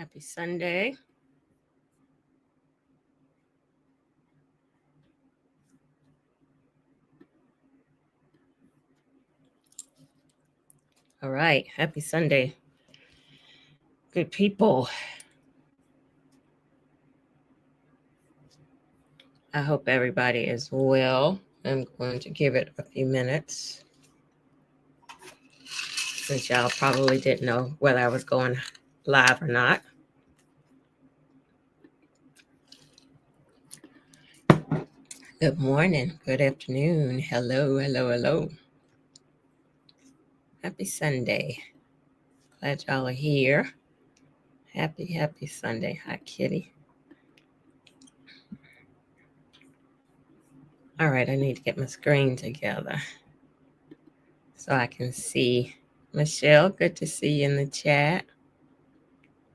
Happy Sunday. All right. Happy Sunday. Good people. I hope everybody is well. I'm going to give it a few minutes since y'all probably didn't know whether I was going live or not. Good morning. Good afternoon. Hello, hello, hello. Happy Sunday. Glad y'all are here. Happy Sunday. Hi, kitty. All right, I need to get my screen together so I can see. Michelle, good to see you in the chat.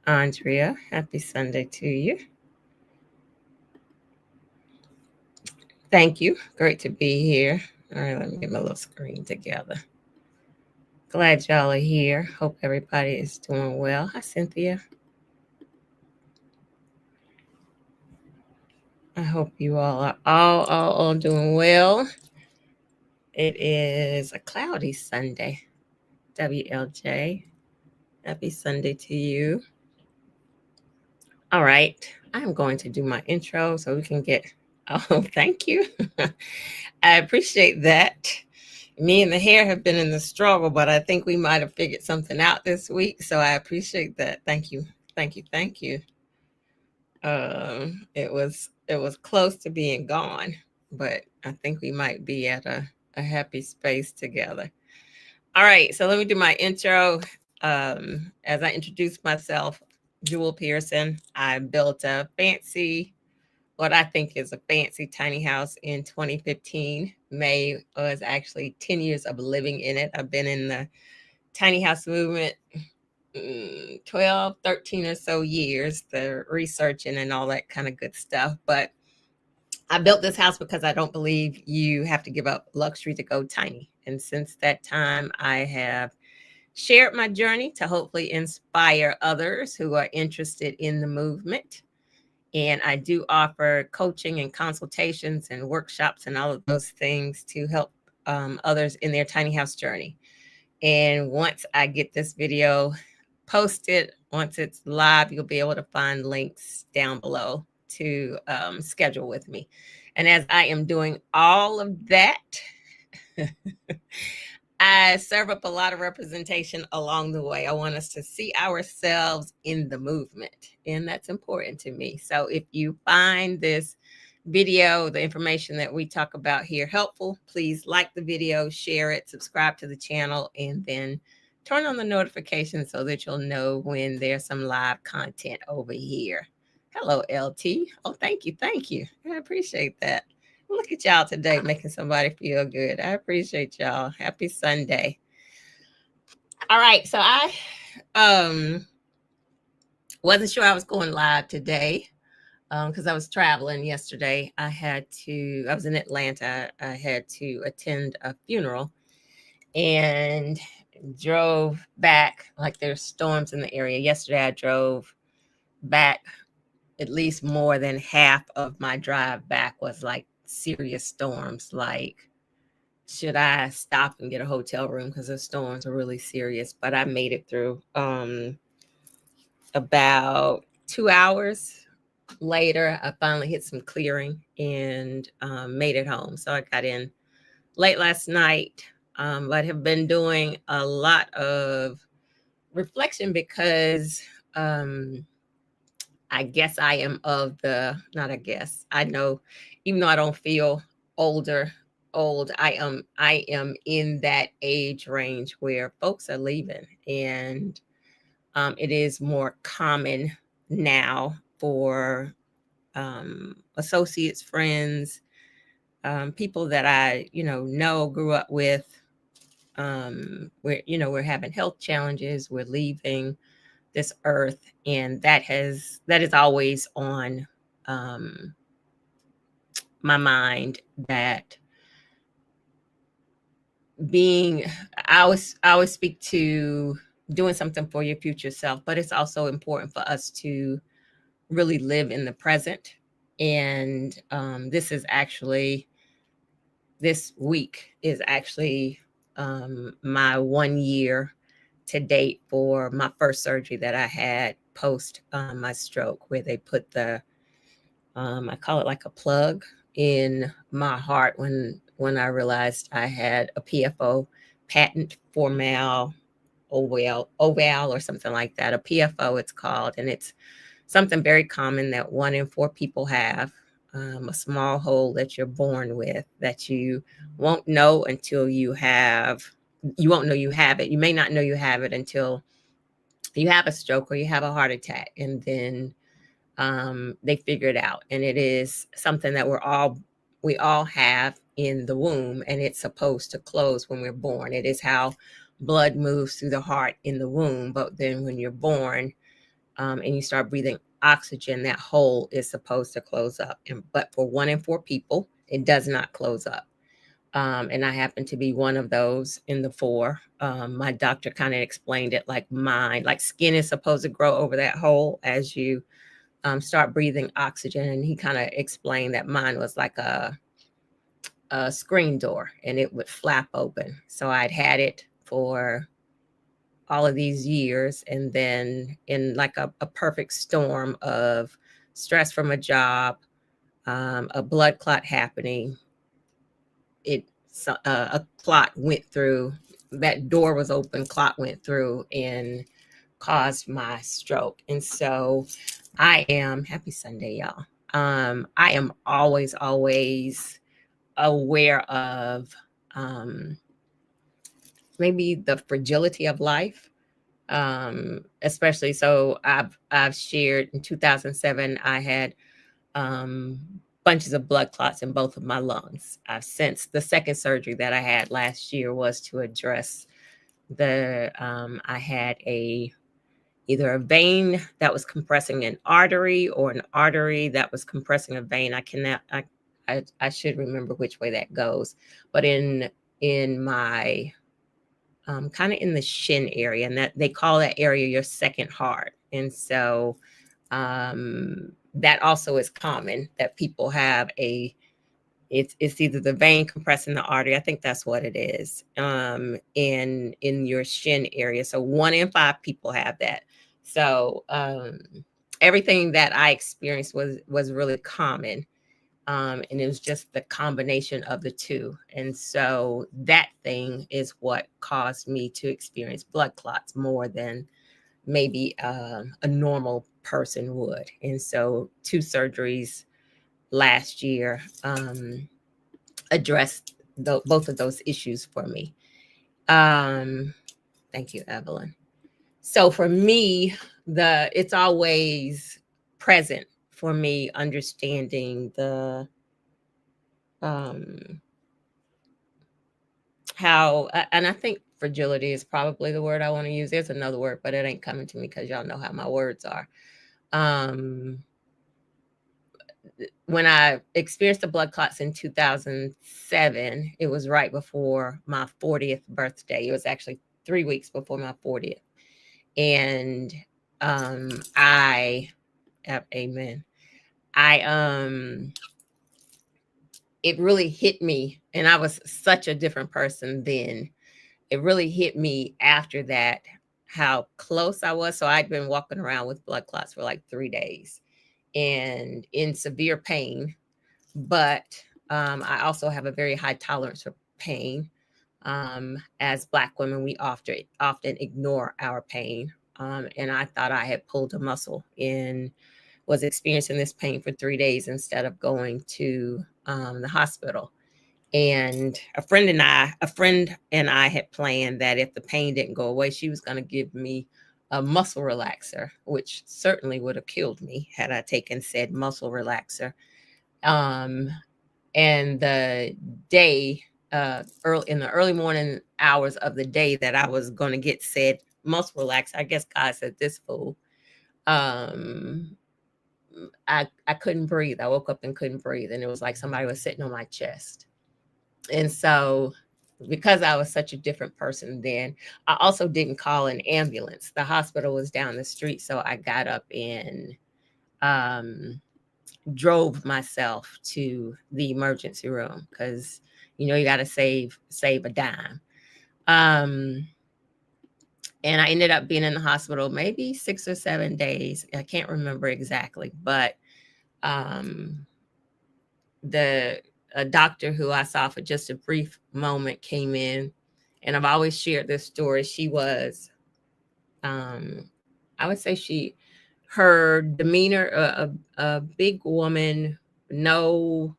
Andrea, happy Sunday to you. Thank you. Great to be here. All right, let me get my little screen together. Glad y'all are here. Hope everybody is doing well. Hi, Cynthia. I hope you all are all doing well. It is a cloudy Sunday. WLJ, happy Sunday to you. All right, I'm going to do my intro so we can get, oh, thank you. I appreciate that. Me and the hair have been in the struggle, but I think we might have figured something out this week. So I appreciate that. Thank you. It was close to being gone, but I think we might be at a happy space together. All right, so let me do my intro. As I introduce myself, Jewel Pearson. I built what I think is a fancy tiny house in 2015. May was actually 10 years of living in it. I've been in the tiny house movement 12, 13 or so years, the researching and all that kind of good stuff. But I built this house because I don't believe you have to give up luxury to go tiny. And since that time, I have shared my journey to hopefully inspire others who are interested in the movement. And I do offer coaching and consultations and workshops and all of those things to help others in their tiny house journey. And once I get this video posted, once it's live, you'll be able to find links down below to schedule with me. And as I am doing all of that, I serve up a lot of representation along the way. I want us to see ourselves in the movement, and that's important to me. So if you find this video, the information that we talk about here helpful, please like the video, share it, subscribe to the channel, and then turn on the notifications so that you'll know when there's some live content over here. Hello, LT. Oh, thank you. I appreciate that. Look at y'all today making somebody feel good. I appreciate y'all. Happy Sunday. All right, so I wasn't sure I was going live today because I was traveling yesterday. I was in Atlanta. I had to attend a funeral and drove back. Like there's storms in the area. Yesterday I drove back. At least more than half of my drive back was like serious storms. Like, should I stop and get a hotel room because the storms are really serious? But I made it through. About 2 hours later, I finally hit some clearing and made it home. So I got in late last night, but have been doing a lot of reflection because I guess I am I know, even though I don't feel old, I am in that age range where folks are leaving, and it is more common now for associates, friends, people that I grew up with. We're having health challenges. We're leaving this earth, and that is always on my mind. That I always speak to doing something for your future self, but it's also important for us to really live in the present. And this week is actually my 1 year to date for my first surgery that I had post my stroke, where they put I call it like a plug in my heart when I realized I had a PFO, patent formal oval or something like that. A PFO it's called, and it's something very common that 1 in 4 people have. A small hole that you're born with that you won't know until you won't know you have it. You may not know you have it until you have a stroke or you have a heart attack, and then they figure it out. And it is something that we all have in the womb, and it's supposed to close when we're born. It is how blood moves through the heart in the womb, but then when you're born, and you start breathing oxygen, that hole is supposed to close up. But for 1 in 4 people, it does not close up. And I happen to be one of those in the 4. My doctor kind of explained it like mine, like skin is supposed to grow over that hole as you start breathing oxygen. And he kind of explained that mine was like a screen door, and it would flap open. So I'd had it for all of these years, and then in like a perfect storm of stress from a job, a blood clot happening, a clot went through, that door was open, clot went through and caused my stroke. And so I am happy Sunday, y'all. I am always aware of maybe the fragility of life. Especially, so I've shared in 2007 I had bunches of blood clots in both of my lungs. I've since the second surgery that I had last year was to address I had either a vein that was compressing an artery or an artery that was compressing a vein. I should remember which way that goes, but in my kind of in the shin area, and that they call that area your second heart. And so that also is common, that people have it's either the vein compressing the artery. I think that's what it is. In your shin area. So 1 in 5 people have that. So everything that I experienced was really common. And it was just the combination of the two. And so that thing is what caused me to experience blood clots more than maybe a normal person would. And so 2 surgeries last year addressed both of those issues for me. Thank you, Evelyn. So for me, it's always present for me, understanding the how, and I think fragility is probably the word I want to use. There's another word, but it ain't coming to me because y'all know how my words are. When I experienced the blood clots in 2007, it was right before my 40th birthday. It was actually 3 weeks before my 40th. And amen. It really hit me, and I was such a different person then. It really hit me after that how close I was. So I'd been walking around with blood clots for like 3 days and in severe pain. But I also have a very high tolerance for pain. As Black women, we often ignore our pain. And I thought I had pulled a muscle and was experiencing this pain for 3 days instead of going to the hospital. And a friend and I had planned that if the pain didn't go away, she was going to give me a muscle relaxer, which certainly would have killed me had I taken said muscle relaxer. And the day, in the early morning hours of the day that I was going to get said muscle relaxer, I guess God said, this fool. I couldn't breathe. I woke up and couldn't breathe. And it was like somebody was sitting on my chest. And so because I was such a different person then, I also didn't call an ambulance. The hospital was down the street, so I got up and um, drove myself to the emergency room because you got to save a dime. Um, and I ended up being in the hospital maybe 6 or 7 days. I can't remember exactly, but um, the a doctor who I saw for just a brief moment came in, and I've always shared this story. She was, I would say her demeanor, a big woman, no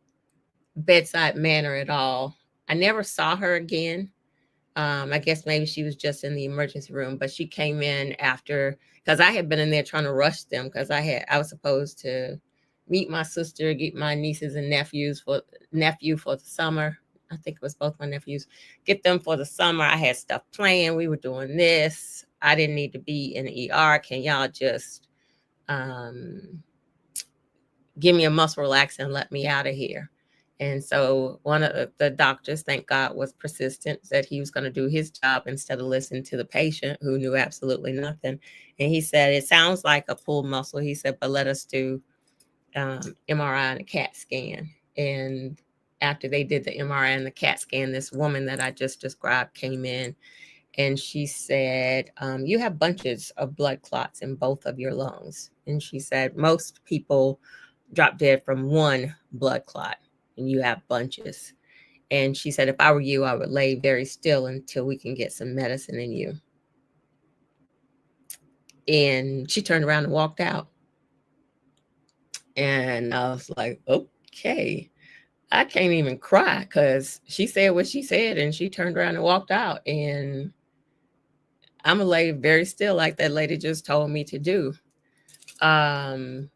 bedside manner at all. I never saw her again. I guess maybe she was just in the emergency room, but she came in after, because I had been in there trying to rush them because I was supposed to meet my sister, get my nieces and nephew for the summer. I think it was both my nephews. Get them for the summer. I had stuff planned. We were doing this. I didn't need to be in the ER. Can y'all just um, give me a muscle relaxer and let me out of here? And so one of the doctors, thank God, was persistent, said he was going to do his job instead of listening to the patient who knew absolutely nothing. And he said, it sounds like a pulled muscle. He said, but let us do MRI and a CAT scan. And after they did the MRI and the CAT scan, this woman that I just described came in, and she said, you have bunches of blood clots in both of your lungs. And she said, most people drop dead from one blood clot, and you have bunches. And she said, if I were you, I would lay very still until we can get some medicine in you. And she turned around and walked out. And I was like, okay. I can't even cry because she said what she said, and she turned around and walked out. And I'm a lady very still, like that lady just told me to do. And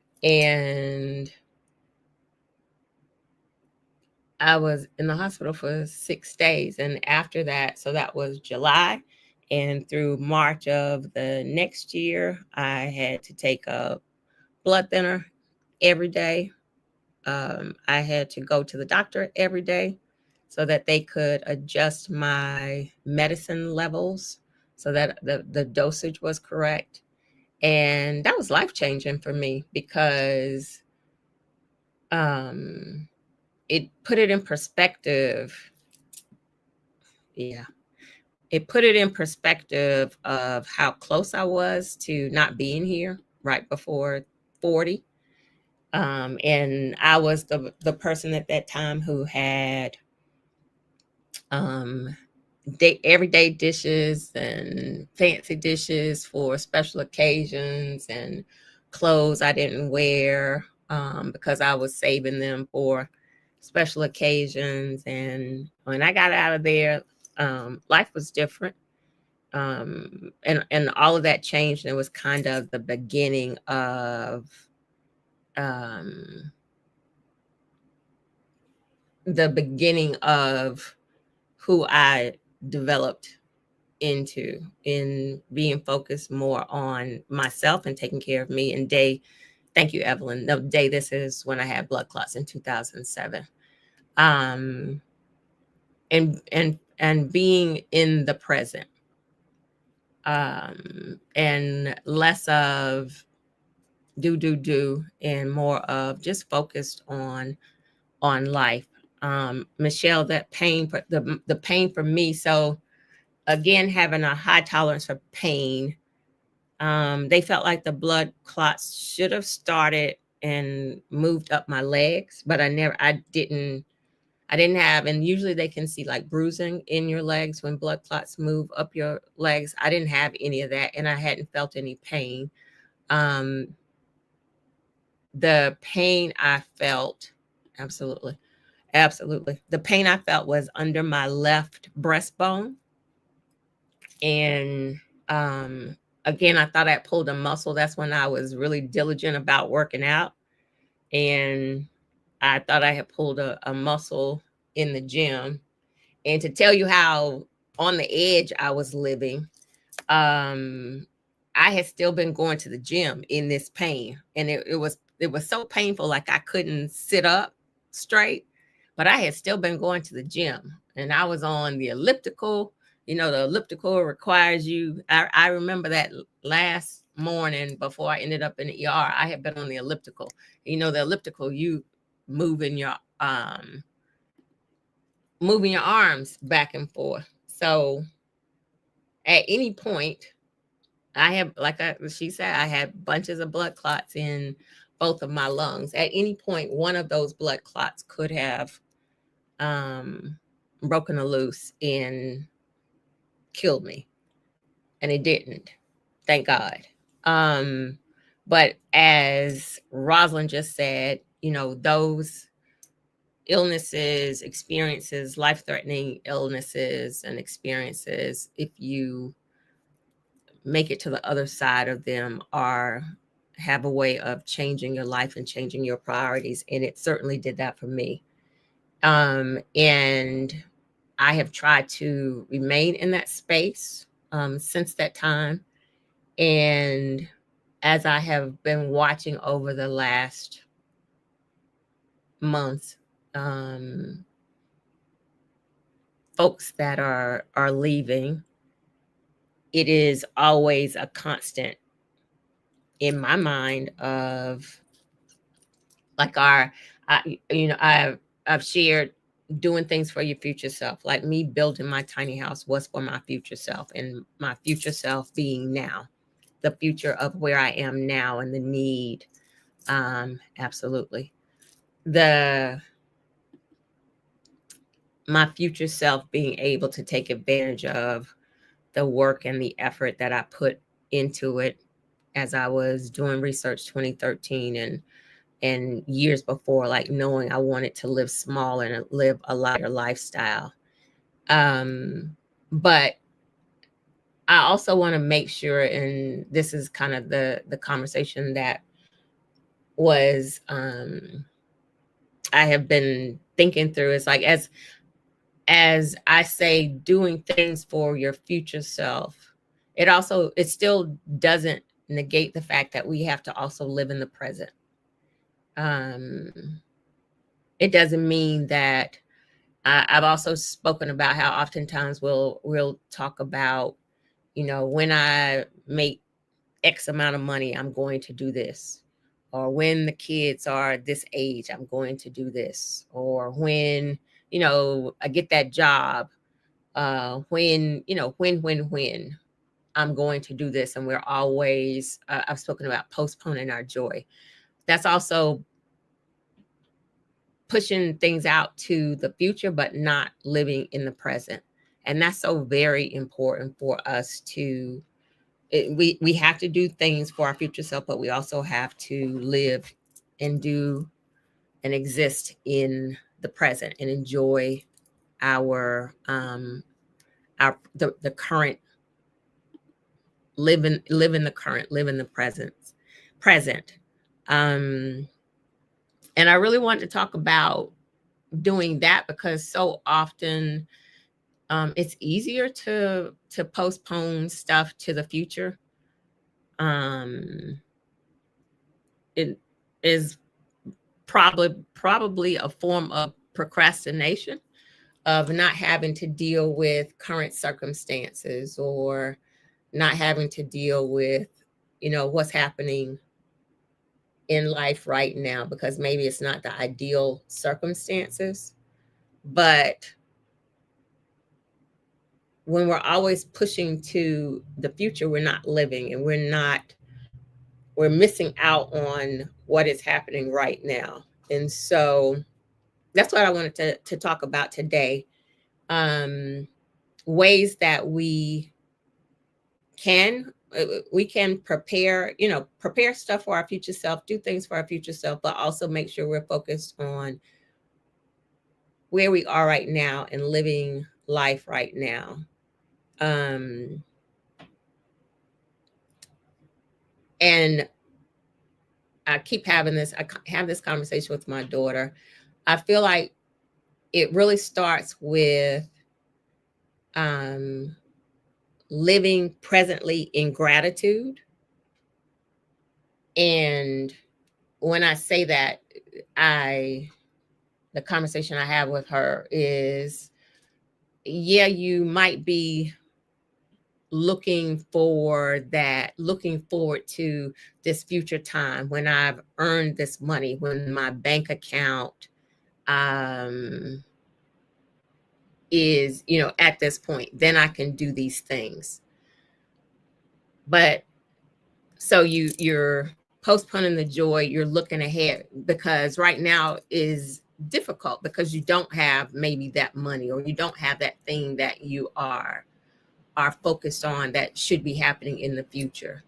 I was in the hospital for 6 days. And after that, so that was July. And through March of the next year, I had to take a blood thinner every day. I had to go to the doctor every day so that they could adjust my medicine levels so that the dosage was correct. And that was life changing for me because it put it in perspective. Yeah. It put it in perspective of how close I was to not being here right before 40. And I was the person at that time who had um, everyday dishes and fancy dishes for special occasions and clothes I didn't wear because I was saving them for special occasions. And when I got out of there, life was different. And all of that changed. And it was kind of the beginning of um, who I developed into, in being focused more on myself and taking care of me. And thank you, Evelyn. The day this is when I had blood clots in 2007. And being in the present, and less of do and more of just focused on life. Michelle, that pain, the pain for me. So again, having a high tolerance for pain, they felt like the blood clots should have started and moved up my legs, but I didn't have, and usually they can see like bruising in your legs when blood clots move up your legs. I didn't have any of that, and I hadn't felt any pain. The pain I felt, absolutely. The pain I felt was under my left breastbone. And again, I thought I pulled a muscle. That's when I was really diligent about working out. And I thought I had pulled a muscle in the gym. And to tell you how on the edge I was living, I had still been going to the gym in this pain. And it was so painful, like I couldn't sit up straight, but I had still been going to the gym. and I was on the elliptical. You know, the elliptical requires you. I remember that last morning before I ended up in the ER, I had been on the elliptical. You know, the elliptical, you moving your moving your arms back and forth. So at any point, I have, she said, I had bunches of blood clots in both of my lungs. At any point, one of those blood clots could have broken loose and killed me, and it didn't. Thank God. But as Rosalind just said, you know, those illnesses, experiences, life-threatening illnesses and experiences, if you make it to the other side of them, are have a way of changing your life and changing your priorities. And it certainly did that for me. And I have tried to remain in that space since that time. And as I have been watching over the last months, folks that are leaving, it is always a constant in my mind of like I've shared doing things for your future self. Like me building my tiny house was for my future self, and my future self being now, the future of where I am now and the need. Absolutely. My future self being able to take advantage of the work and the effort that I put into it as I was doing Research 2013 and years before, like knowing I wanted to live small and live a lighter lifestyle. But I also want to make sure, and this is kind of the conversation that was I have been thinking through. It's like as I say, doing things for your future self, it still doesn't negate the fact that we have to also live in the present. It doesn't mean that I've also spoken about how oftentimes we'll talk about, you know, when I make X amount of money, I'm going to do this. Or when the kids are this age, I'm going to do this. Or when, you know, I get that job, when, you know, when I'm going to do this. And we're always, I've spoken about postponing our joy. That's also pushing things out to the future, but not living in the present. And that's so very important for us to, we have to do things for our future self, but we also have to live and do and exist in the present and enjoy our the current, live in the current, live in the present. And I really wanted to talk about doing that because so often it's easier to postpone stuff to the future. It is probably a form of procrastination, of not having to deal with current circumstances or not having to deal with, you know, what's happening in life right now, because maybe it's not the ideal circumstances. But when we're always pushing to the future, we're not living, and we're missing out on what is happening right now. And so that's what I wanted to talk about today. Ways that can we can prepare, you know, prepare stuff for our future self, do things for our future self, but also make sure we're focused on where we are right now and living life right now. And I keep having this, I have this conversation with my daughter. I feel like it really starts with living presently in gratitude. And when I say that, the conversation I have with her is yeah, you might be looking forward to this future time when I've earned this money, when my bank account um is, at this point, then I can do these things. But so you're postponing the joy, you're looking ahead, because right now is difficult because you don't have maybe that money, or you don't have that thing that you are focused on that should be happening in the future.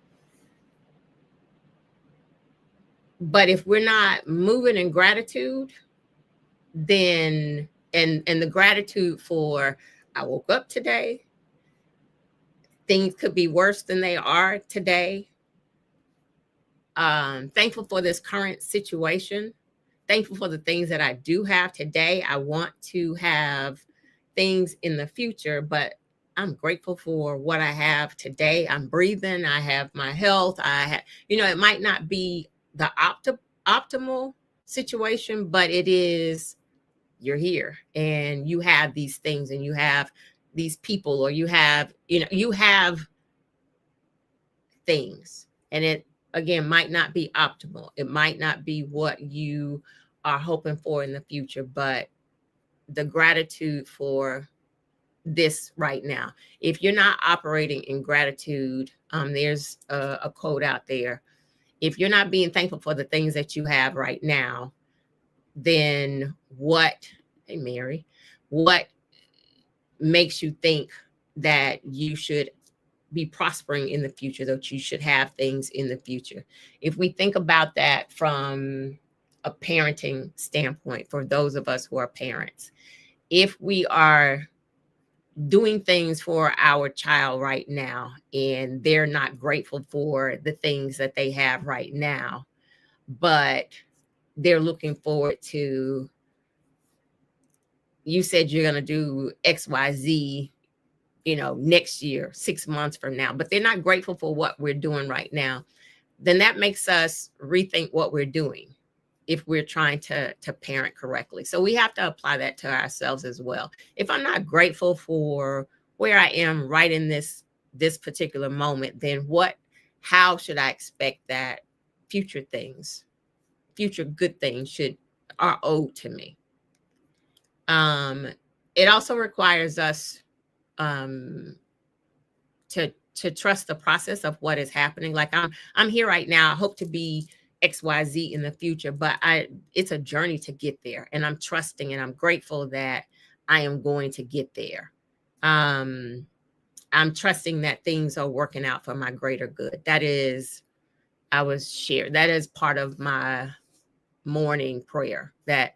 But if we're not moving in gratitude, then and the gratitude for, I woke up today, things could be worse than they are today. Thankful for this current situation, thankful for the things that I do have today. I want to have things in the future, but I'm grateful for what I have today. I'm breathing, I have my health, I have, it might not be the optimal situation, but it is, you're here and you have these things and you have these people, or you have, you have things. And it, again, might not be optimal. It might not be what you are hoping for in the future, but the gratitude for this right now. If you're not operating in gratitude, there's a quote out there. If you're not being thankful for the things that you have right now, then what, hey, Mary, what makes you think that you should be prospering in the future, that you should have things in the future? If we think about that from a parenting standpoint, for those of us who are parents, if we are doing things for our child right now and they're not grateful for the things that they have right now, but they're looking forward to, you said you're going to do XYZ, next year, 6 months from now, but they're not grateful for what we're doing right now, then that makes us rethink what we're doing if we're trying to parent correctly. So we have to apply that to ourselves as well. If I'm not grateful for where I am right in this particular moment, then how should I expect that future good things are owed to me? It also requires us um, to trust the process of what is happening. Like, I'm here right now. I hope to be XYZ in the future, but it's a journey to get there. And I'm trusting and I'm grateful that I am going to get there. I'm trusting that things are working out for my greater good. That is part of my morning prayer, that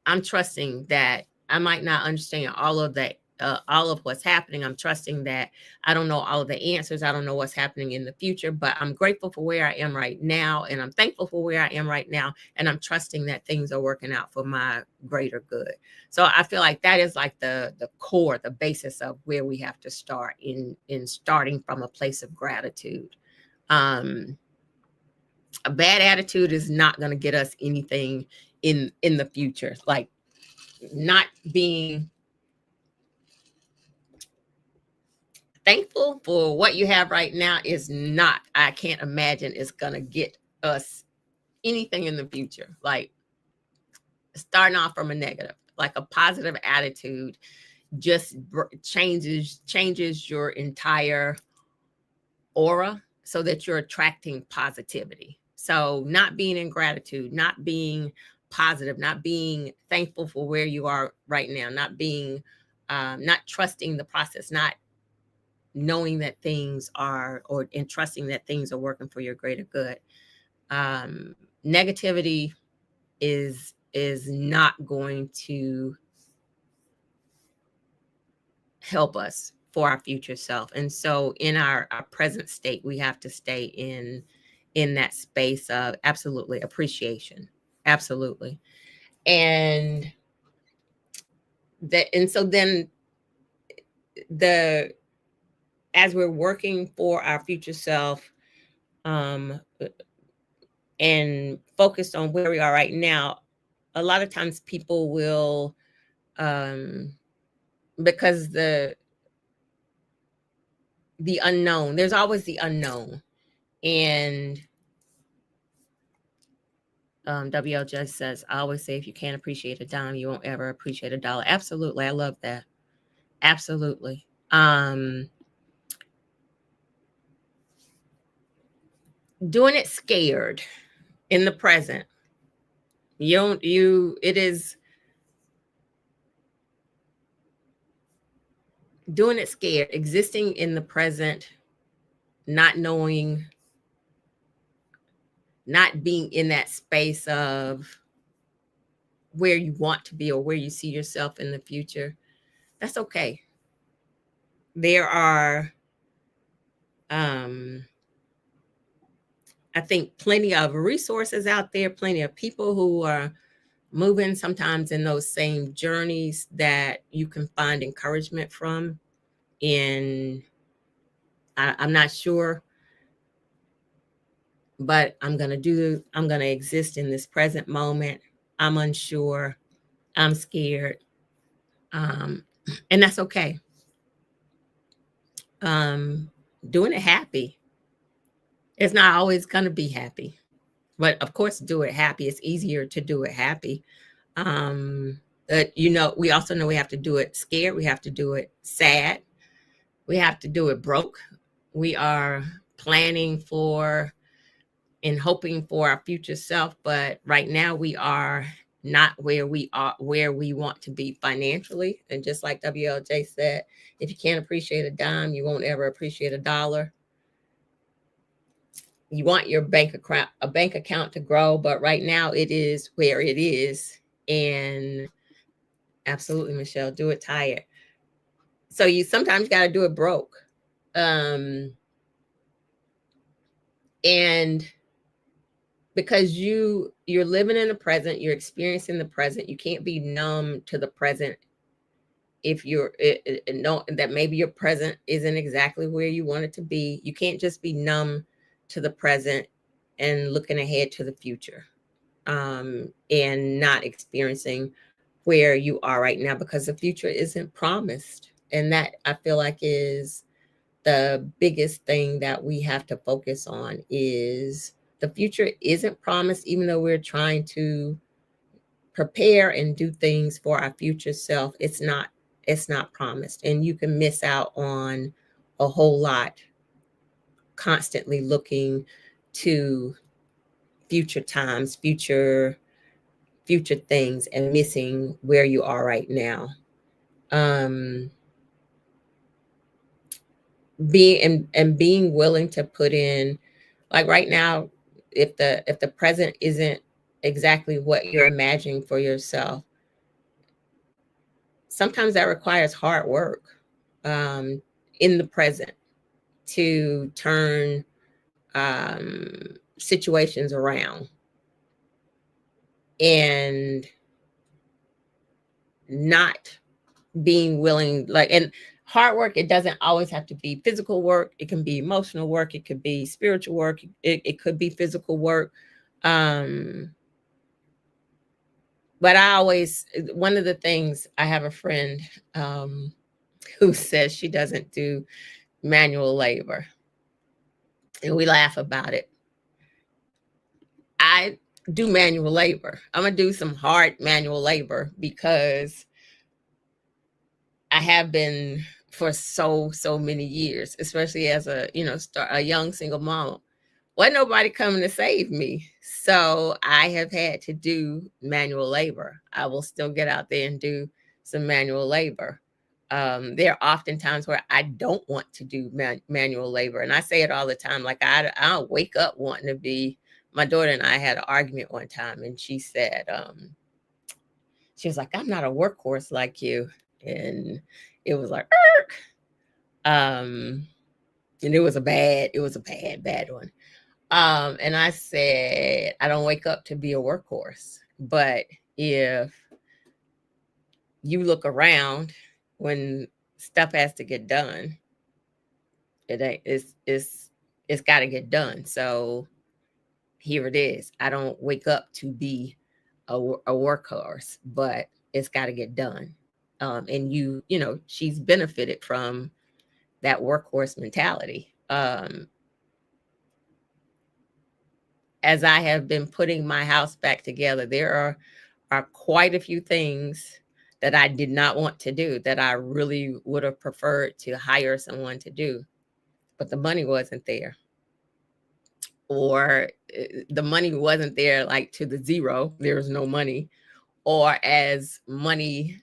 I'm trusting that I might not understand all of that, all of what's happening. I'm trusting that I don't know all of the answers. I don't know what's happening in the future, but I'm grateful for where I am right now. And I'm thankful for where I am right now. And I'm trusting that things are working out for my greater good. So I feel like that is like the core, the basis of where we have to start in starting from a place of gratitude. A bad attitude is not going to get us anything in the future. Like, not being thankful for what you have right now is not, I can't imagine it's going to get us anything in the future. Like, starting off from a negative, like a positive attitude just changes your entire aura, so that you're attracting positivity. So not being in gratitude, not being positive, not being thankful for where you are right now, not trusting the process, not knowing that things are, and trusting that things are working for your greater good. Negativity is not going to help us for our future self. And so in our present state, we have to stay in that space of absolutely appreciation. Absolutely. And so then as we're working for our future self, um, and focused on where we are right now, a lot of times people will because the unknown, there's always the unknown. And WLJ says, I always say, if you can't appreciate a dime, you won't ever appreciate a dollar. Absolutely. I love that. Absolutely. Doing it scared in the present. It is doing it scared, existing in the present, not knowing, not being in that space of where you want to be or where you see yourself in the future. That's okay. There are, I think, plenty of resources out there, plenty of people who are moving sometimes in those same journeys that you can find encouragement from. In, I'm not sure, but I'm going to exist in this present moment. I'm unsure. I'm scared. Um, and that's okay. Doing it happy. It's not always going to be happy, but of course, do it happy. It's easier to do it happy. But we also know we have to do it scared. We have to do it sad. We have to do it broke. We are planning for and hoping for our future self, but right now we are not where we want to be financially. And just like WLJ said, if you can't appreciate a dime, you won't ever appreciate a dollar. You want your bank account to grow, but right now it is where it is. And absolutely, Michelle, do it tired. So you sometimes got to do it broke. And because you're living in the present, you're experiencing the present, you can't be numb to the present. If you're know that maybe your present isn't exactly where you want it to be, you can't just be numb to the present and looking ahead to the future, and not experiencing where you are right now, because the future isn't promised. And that, I feel like, is the biggest thing that we have to focus on. Is the future isn't promised, even though we're trying to prepare and do things for our future self. It's not promised, and you can miss out on a whole lot constantly looking to future times, future things, and missing where you are right now. Being willing to put in, like right now, if the present isn't exactly what you're imagining for yourself, sometimes that requires hard work, in the present, to turn situations around. And not being willing, like, and hard work, it doesn't always have to be physical work. It can be emotional work. It could be spiritual work. It could be physical work. But one of the things, I have a friend who says she doesn't do manual labor, and we laugh about it. I do manual labor. I'm gonna do some hard manual labor because I have been for so many years, especially as a young single mom. Wasn't nobody coming to save me, so I have had to do manual labor. I will still get out there and do some manual labor. There are often times where I don't want to do manual labor, and I say it all the time. Like, I don't wake up wanting to be. My daughter and I had an argument one time, and she said, she was like, "I'm not a workhorse like you," and it was like, "Erk." And it was a bad one. And I said, I don't wake up to be a workhorse, but if you look around when stuff has to get done, it's got to get done. So here it is. I don't wake up to be a workhorse, but it's got to get done. And she's benefited from that workhorse mentality. As I have been putting my house back together, there are quite a few things that I did not want to do that I really would have preferred to hire someone to do, but the money wasn't there. Or the money wasn't there, like to the zero, there was no money. Or as money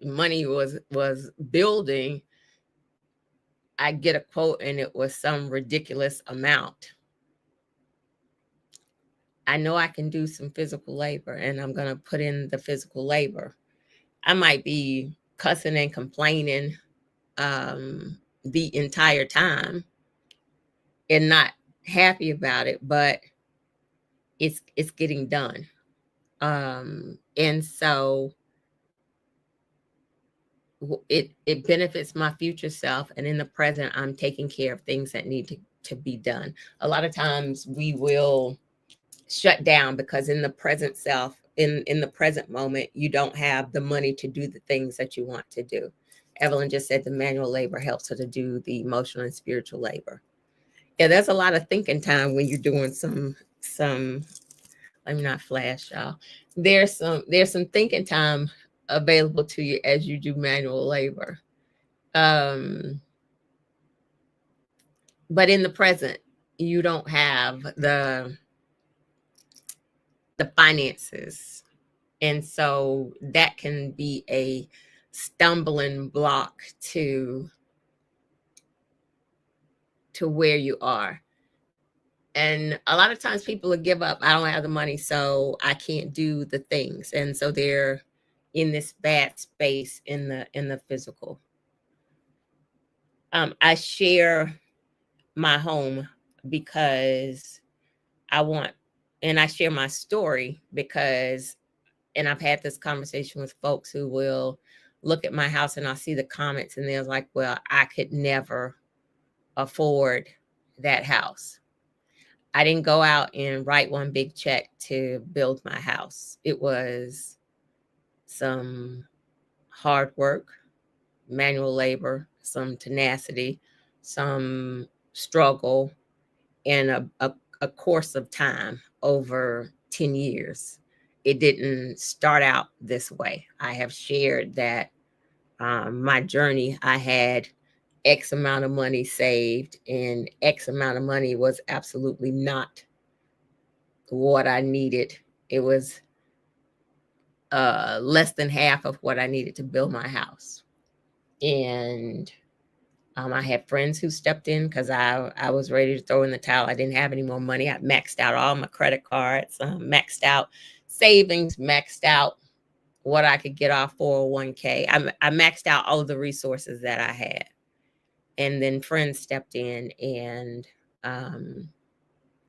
was building, I get a quote and it was some ridiculous amount. I know I can do some physical labor and I'm going to put in the physical labor. I might be cussing and complaining the entire time and not happy about it, but it's getting done. And so it benefits my future self, and in the present I'm taking care of things that need to be done. A lot of times we will shut down because in the present self, in the present moment, you don't have the money to do the things that you want to do. Evelyn just said the manual labor helps her to do the emotional and spiritual labor. Yeah, there's a lot of thinking time when you're doing some let me not flash, y'all. There's some thinking time available to you as you do manual labor. But in the present, you don't have the finances. And so that can be a stumbling block to where you are. And a lot of times people will give up. I don't have the money, so I can't do the things. And so they're in this bad space in the physical. I share my home because I want, and I share my story because, and I've had this conversation with folks who will look at my house and I'll see the comments and they're like, well, I could never afford that house. I didn't go out and write one big check to build my house. It was some hard work, manual labor, some tenacity, some struggle, and a course of time over 10 years. It didn't start out this way. I have shared that my journey, I had X amount of money saved, and X amount of money was absolutely not what I needed. It was less than half of what I needed to build my house. And I had friends who stepped in because I was ready to throw in the towel. I didn't have any more money. I maxed out all my credit cards, maxed out savings, maxed out what I could get off 401k. I maxed out all of the resources that I had. And then friends stepped in and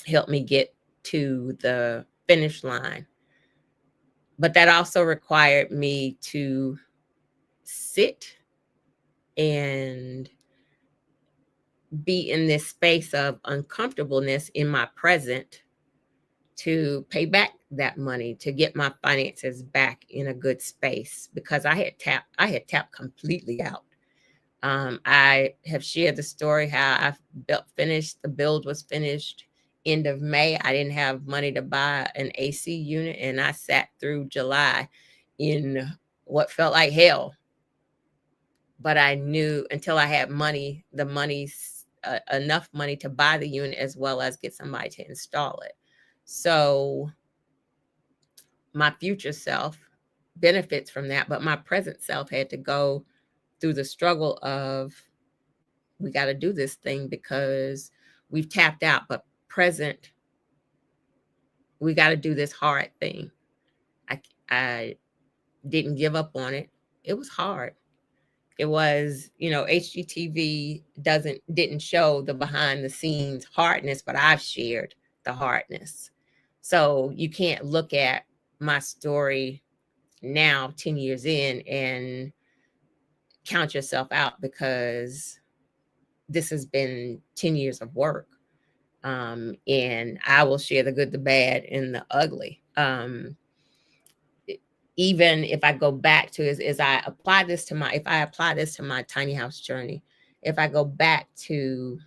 helped me get to the finish line. But that also required me to sit and be in this space of uncomfortableness in my present to pay back that money, to get my finances back in a good space, because I had tapped completely out. I have shared the story how the build was finished end of May. I didn't have money to buy an AC unit, and I sat through July in what felt like hell. But I knew until I had enough money to buy the unit as well as get somebody to install it. So my future self benefits from that, but my present self had to go through the struggle of, we got to do this thing because we've tapped out, but present, we got to do this hard thing. I didn't give up on it. It was hard. It was, HGTV didn't show the behind the scenes hardness, but I've shared the hardness. So you can't look at my story now 10 years in and count yourself out, because this has been 10 years of work. And I will share the good, the bad, and the ugly. even if I go back to is I apply this to my, if I apply this to my tiny house journey, if I go back to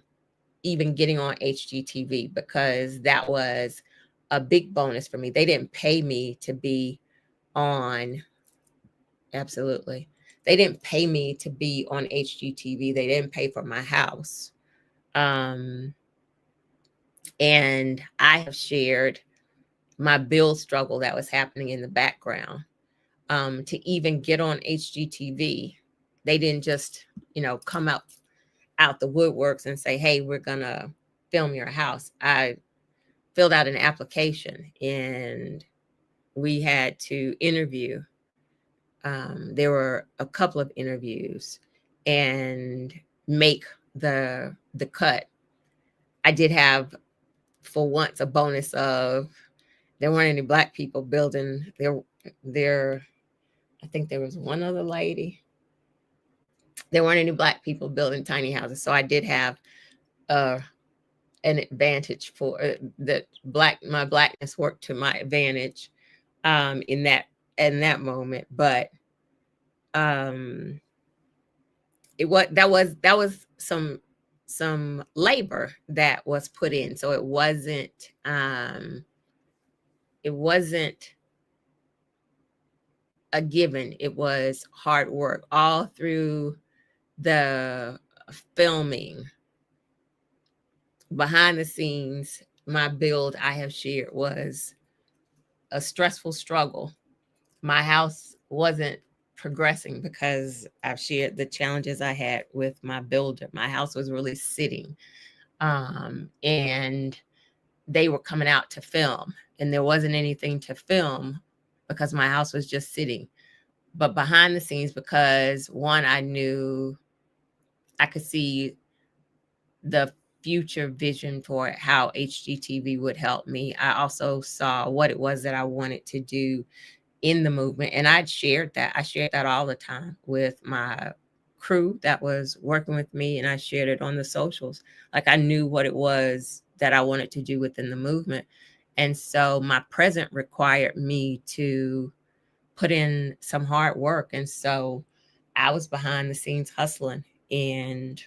even getting on HGTV, because that was a big bonus for me. They didn't pay me to be on, absolutely. They didn't pay me to be on HGTV. They didn't pay for my house. And I have shared my build struggle that was happening in the background. To even get on HGTV, they didn't just, come out the woodworks and say, hey, we're gonna film your house. I filled out an application and we had to interview. There were a couple of interviews and make the cut. I did have, for once, a bonus of there weren't any Black people building there. I think there was one other lady. There weren't any Black people building tiny houses, so I did have an advantage for that. My Blackness worked to my advantage in that moment. But that was some labor that was put in, so it wasn't a given. It was hard work all through the filming. Behind the scenes, my build, I have shared, was a stressful struggle. My house wasn't progressing because I've shared the challenges I had with my builder. My house was really sitting, and they were coming out to film, and there wasn't anything to film because my house was just sitting. But behind the scenes, because one, I knew I could see the future vision for how HGTV would help me. I also saw what it was that I wanted to do in the movement. And I shared that all the time with my crew that was working with me. And I shared it on the socials. Like, I knew what it was that I wanted to do within the movement. And so my present required me to put in some hard work. And so I was behind the scenes hustling, and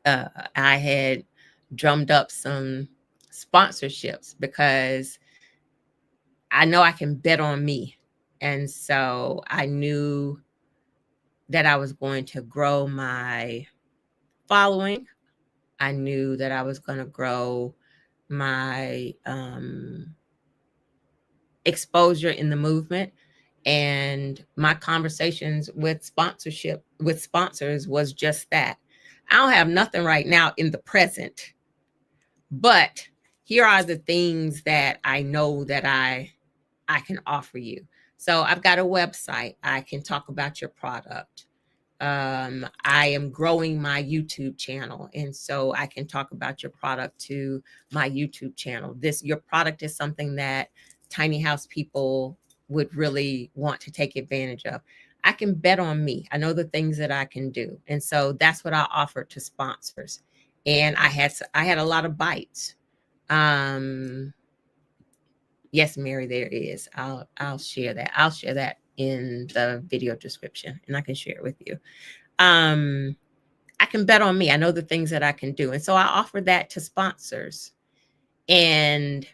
I had drummed up some sponsorships because I know I can bet on me. And so I knew that I was going to grow my following. I knew that I was going to grow my exposure in the movement. And my conversations with sponsors was just that. I don't have nothing right now in the present, but here are the things that I know that I can offer you. So I've got a website. I can talk about your product. I am growing my YouTube channel, and so I can talk about your product to my YouTube channel. Your product is something that tiny house people would really want to take advantage of. I can bet on me. I know the things that I can do. And so that's what I offer to sponsors. And I had a lot of bites. Yes, Mary, there is. I'll share that. I'll share that in the video description, and I can share it with you. I can bet on me. I know the things that I can do. And so I offer that to sponsors. And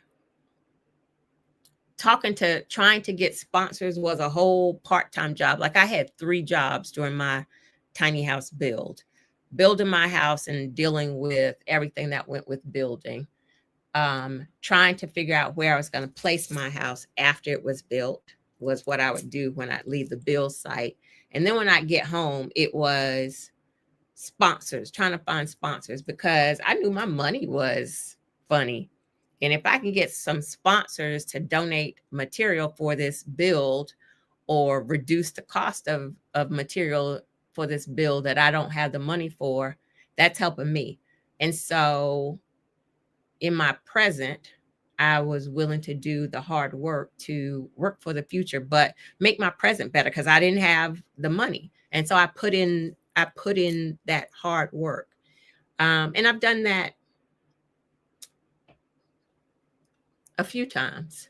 trying to get sponsors was a whole part-time job. Like, I had 3 jobs during my tiny house building my house and dealing with everything that went with building. Trying to figure out where I was going to place my house after it was built was what I would do when I leave the build site. And then when I get home, it was sponsors, trying to find sponsors, because I knew my money was funny. And if I can get some sponsors to donate material for this build or reduce the cost of material for this build that I don't have the money for, that's helping me. And so in my present, I was willing to do the hard work to work for the future, but make my present better because I didn't have the money. And so I put in that hard work. And I've done that a few times.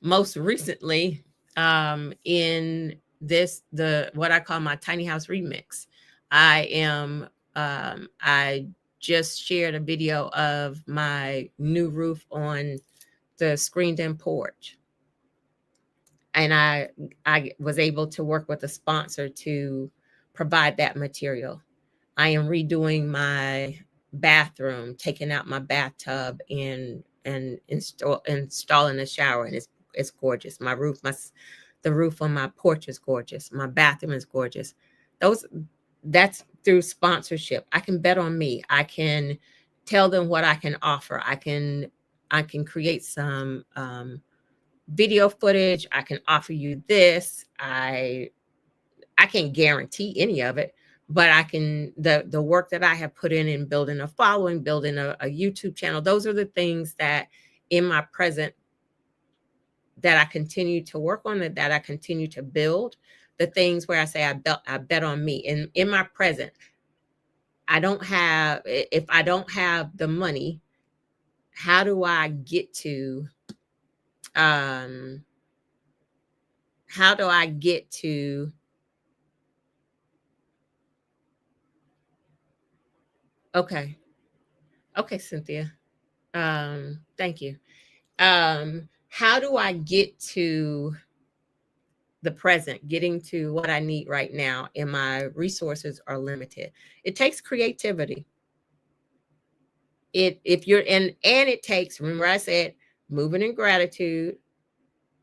Most recently, in the what I call my tiny house remix. I just shared a video of my new roof on the screened in porch, and I was able to work with a sponsor to provide that material. I am redoing my bathroom, taking out my bathtub and installing a shower, and it's gorgeous. My roof, the roof on my porch is gorgeous. My bathroom is gorgeous. Those that's through sponsorship. I can bet on me. I can tell them what I can offer. I can create some video footage. I can offer you this. I can't guarantee any of it, but I can the work that I have put in building a following, building a YouTube channel. Those are the things that in my present that I continue to work on, that I continue to build. The things where I say I bet on me. And in my present, if I don't have the money, how do I get to um how do I get to okay. Okay, Cynthia. Thank you. How do I get to the present, getting to what I need right now, and my resources are limited? It takes creativity. If you're and it takes, remember I said, moving in gratitude,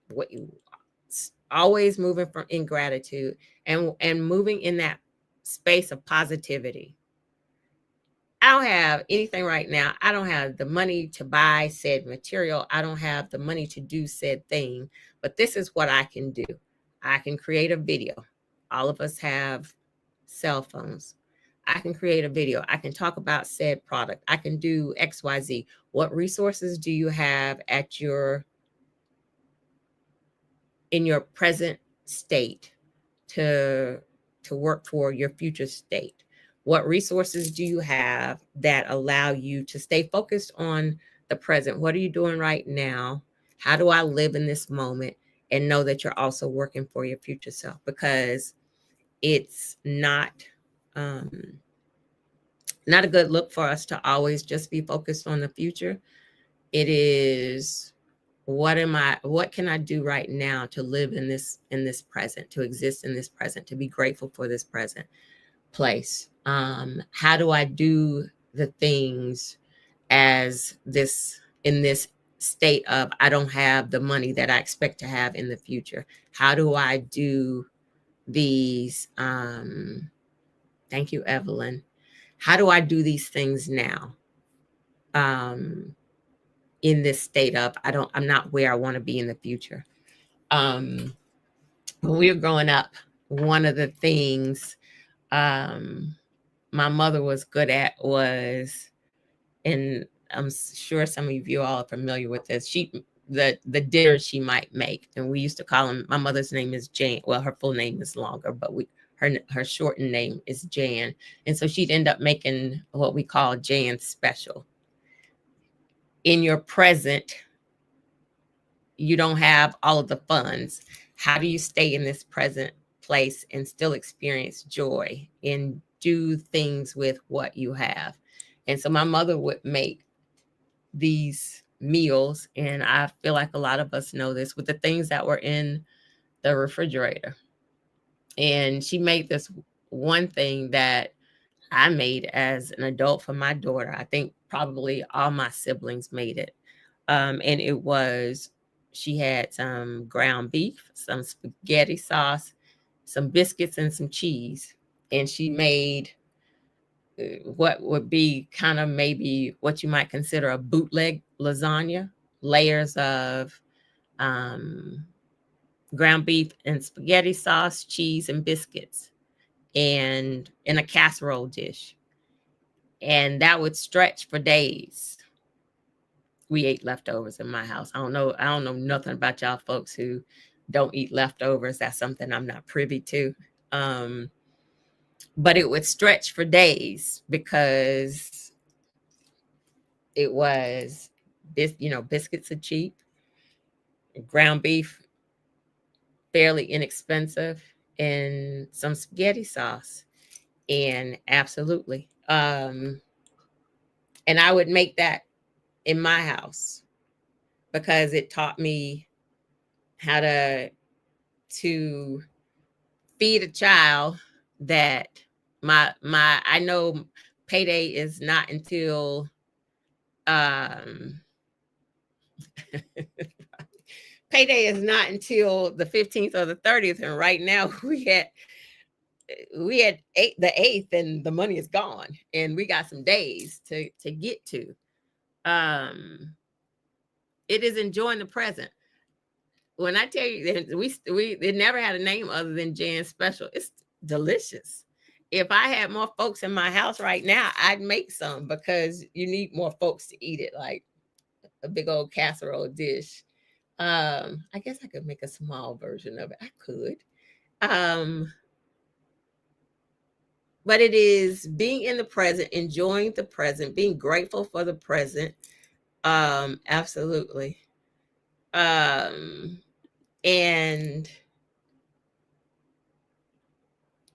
what you always moving from in gratitude and moving in that space of positivity. I don't have anything right now. I don't have the money to buy said material. I don't have the money to do said thing, but this is what I can do. I can create a video. All of us have cell phones. I can create a video. I can talk about said product. I can do XYZ. What resources do you have in your present state to work for your future state? What resources do you have that allow you to stay focused on the present? What are you doing right now? How do I live in this moment and know that you're also working for your future self? Because it's um, not a good look for us to always just be focused on the future. It is, what can I do right now to live in this present, to exist in this present, to be grateful for this present place? How do I do the things as this in this state of I don't have the money that I expect to have in the future? How do I do these thank you, Evelyn. How do I do these things now? In this state of I'm not where I want to be in the future. When we were growing up, one of the things my mother was good at was, and I'm sure some of you all are familiar with this. The dinners she might make, and we used to call them. My mother's name is Jane. Well, her full name is longer, but her shortened name is Jan, and so she'd end up making what we call Jan's special. In your present, you don't have all of the funds. How do you stay in this present place and still experience joy and do things with what you have? And so my mother would make these meals, and I feel like a lot of us know this, with the things that were in the refrigerator. And she made this one thing that I made as an adult for my daughter. I think probably all my siblings made it. And it was, she had some ground beef, some spaghetti sauce, some biscuits, and some cheese. And she made what would be kind of maybe what you might consider a bootleg lasagna, layers of um, ground beef and spaghetti sauce, cheese, and biscuits, and in a casserole dish. And that would stretch for days. We ate leftovers in my house. I don't know nothing about y'all folks who don't eat leftovers. That's something I'm not privy to. But it would stretch for days because it was this, biscuits are cheap, ground beef fairly inexpensive, and some spaghetti sauce. And absolutely. And I would make that in my house because it taught me how to feed a child that my I know payday is not until um payday is not until the 15th or the 30th, and right now we had the 8th and the money is gone and we got some days to get to. um it is enjoying the present. When I tell you that we it never had a name other than Jan's Special. It's delicious. If I had more folks in my house right now, I'd make some because you need more folks to eat it, like a big old casserole dish. I guess I could make a small version of it. I could. Um, but it is being in the present, enjoying the present, being grateful for the present. Absolutely. And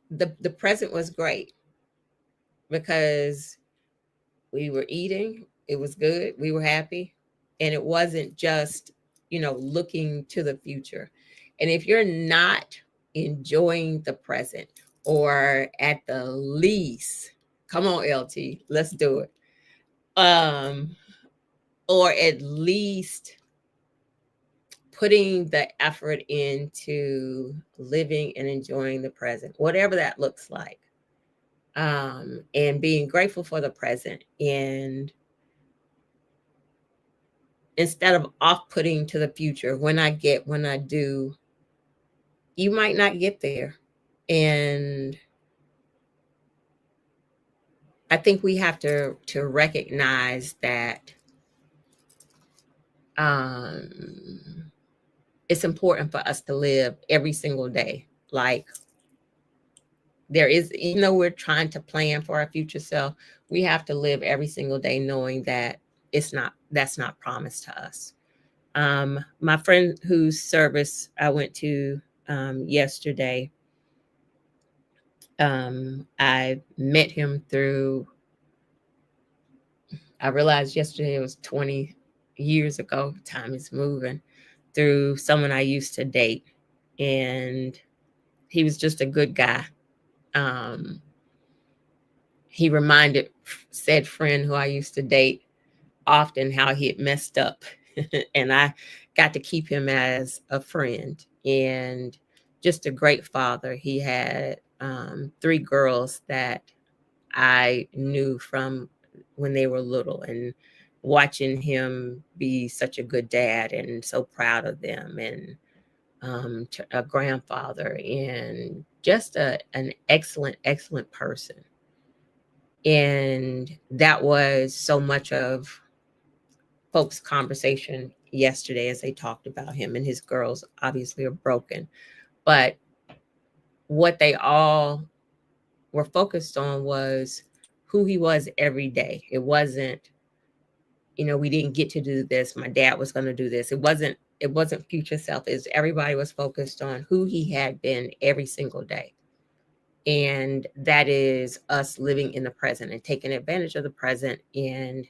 the present was great because we were eating, it was good, we were happy, and it wasn't just, looking to the future. And if you're not enjoying the present, or at the least, come on, LT, let's do it. Or at least putting the effort into living and enjoying the present, whatever that looks like. And being grateful for the present, and instead of off putting to the future, when I do, you might not get there. And I think we have to recognize that it's important for us to live every single day. Like, there is, even though we're trying to plan for our future self, we have to live every single day knowing that that's not promised to us. My friend whose service I went to yesterday, I met him through, I realized yesterday it was 20 years ago. Time is moving. Through someone I used to date. And he was just a good guy. He reminded said friend who I used to date often how he had messed up. And I got to keep him as a friend, and just a great father. He had 3 girls that I knew from when they were little, and watching him be such a good dad and so proud of them, and a grandfather, and just an excellent person. And that was so much of folks' conversation yesterday as they talked about him. And his girls obviously are broken. But what they all were focused on was who he was every day. It wasn't, we didn't get to do this. My dad was going to do this. It wasn't future self. Everybody was focused on who he had been every single day. And that is us living in the present and taking advantage of the present, and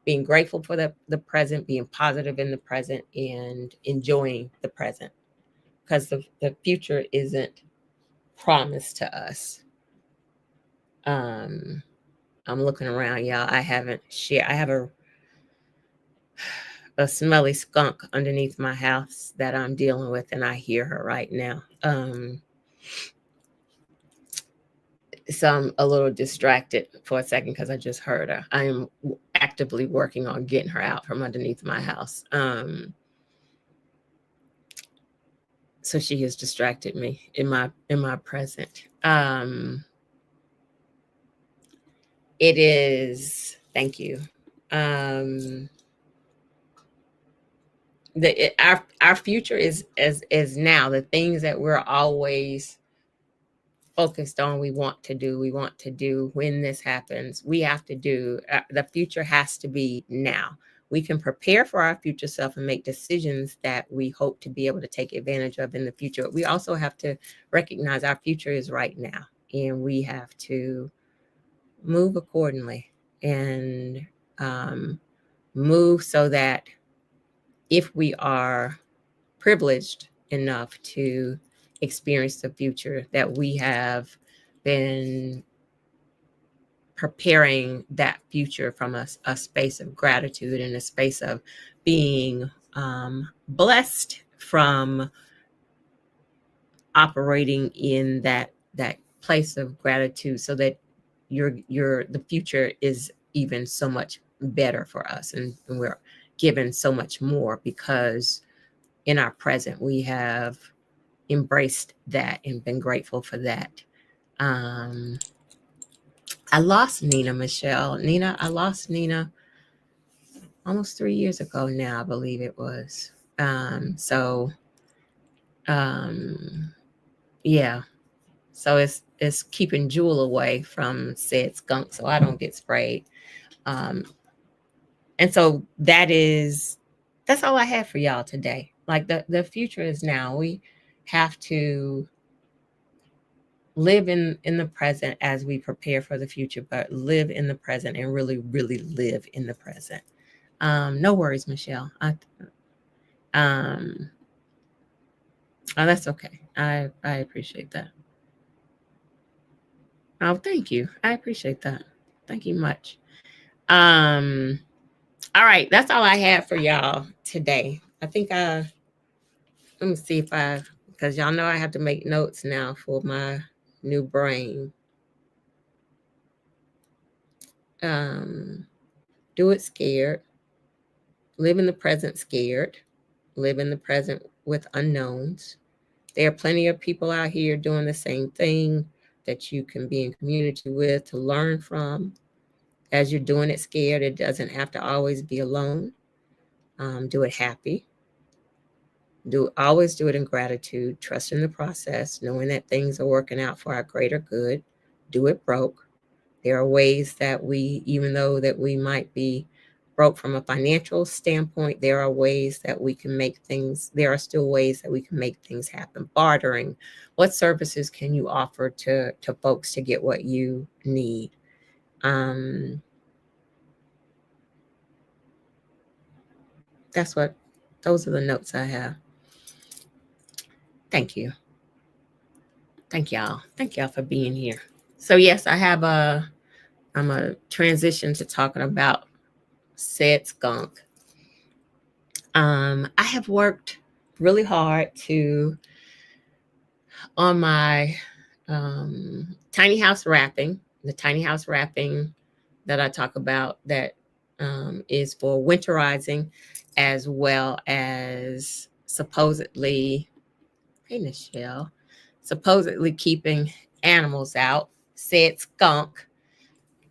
being grateful for the present, being positive in the present, and enjoying the present, because the future isn't promised to us. I'm looking around, y'all. I haven't shared. I have a smelly skunk underneath my house that I'm dealing with, and I hear her right now. So I'm a little distracted for a second because I just heard her. I am actively working on getting her out from underneath my house. So she has distracted me in my present. It is, thank you. Our future is now. The things that we're always focused on, we want to do when this happens. We have to do, the future has to be now. we can prepare for our future self and make decisions that we hope to be able to take advantage of in the future. We also have to recognize our future is right now, and we have to move accordingly and move so that if we are privileged enough to experience the future, that we have been preparing that future from a space of gratitude and a space of being blessed from operating in that place of gratitude, so that the future is even so much better for us, and we're given so much more because in our present we have embraced that and been grateful for that. I lost Nina, Michelle. I lost Nina almost 3 years ago now, I believe it was. So yeah. So it's keeping Jewel away from said skunk so I don't get sprayed. And so that's all I have for y'all today. Like the future is now. We have to live in the present as we prepare for the future, but live in the present and really, really live in the present. No worries, Michelle. Oh, that's okay. I appreciate that. Oh, thank you. I appreciate that. Thank you much. All right, that's all I have for y'all today. I think let me see if because y'all know I have to make notes now for my new brain. Do it scared. Live in the present scared. Live in the present with unknowns. There are plenty of people out here doing the same thing that you can be in community with to learn from. As you're doing it scared, it doesn't have to always be alone. Do it happy. Always do it in gratitude, trust in the process, knowing that things are working out for our greater good. Do it broke. There are ways that even though that we might be broke from a financial standpoint, there are ways that we can make things, there are still ways that we can make things happen. Bartering. What services can you offer to folks to get what you need? Those are the notes I have. Thank you. Thank y'all. Thank y'all for being here. So yes, I'm a transition to talking about said skunk. I have worked really hard on my tiny house wrapping, the tiny house wrapping that I talk about that is for winterizing, as well as supposedly, hey Michelle, supposedly keeping animals out. Said skunk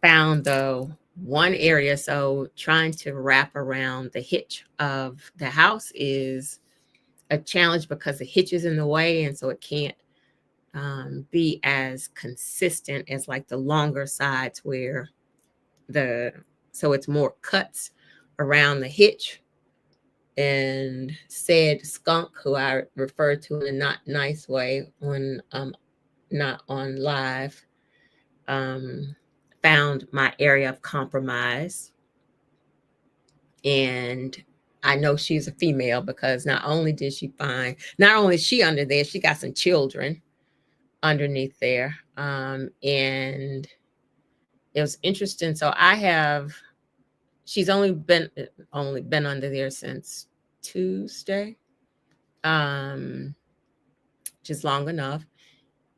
found the one area. So trying to wrap around the hitch of the house is a challenge because the hitch is in the way, and so it can't be as consistent as like the longer sides where so it's more cuts around the hitch. And said skunk, who I refer to in a not nice way when not on live, found my area of compromise. And I know she's a female because not only is she under there, she got some children underneath there. And it was interesting. So she's only been under there since Tuesday, just long enough.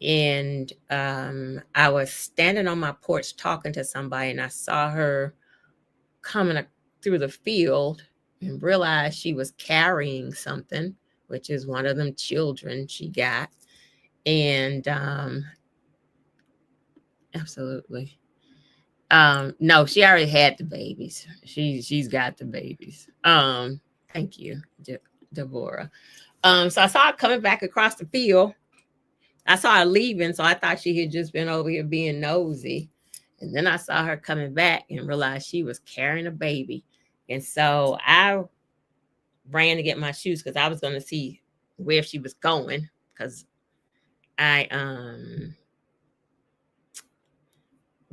And I was standing on my porch talking to somebody, and I saw her coming through the field and realized she was carrying something, which is one of them children she got. And absolutely. No, she already had the babies. She's got the babies. Thank you, Deborah. So I saw her coming back across the field. I saw her leaving, so I thought she had just been over here being nosy. And then I saw her coming back and realized she was carrying a baby. And so I ran to get my shoes because I was going to see where she was going, because I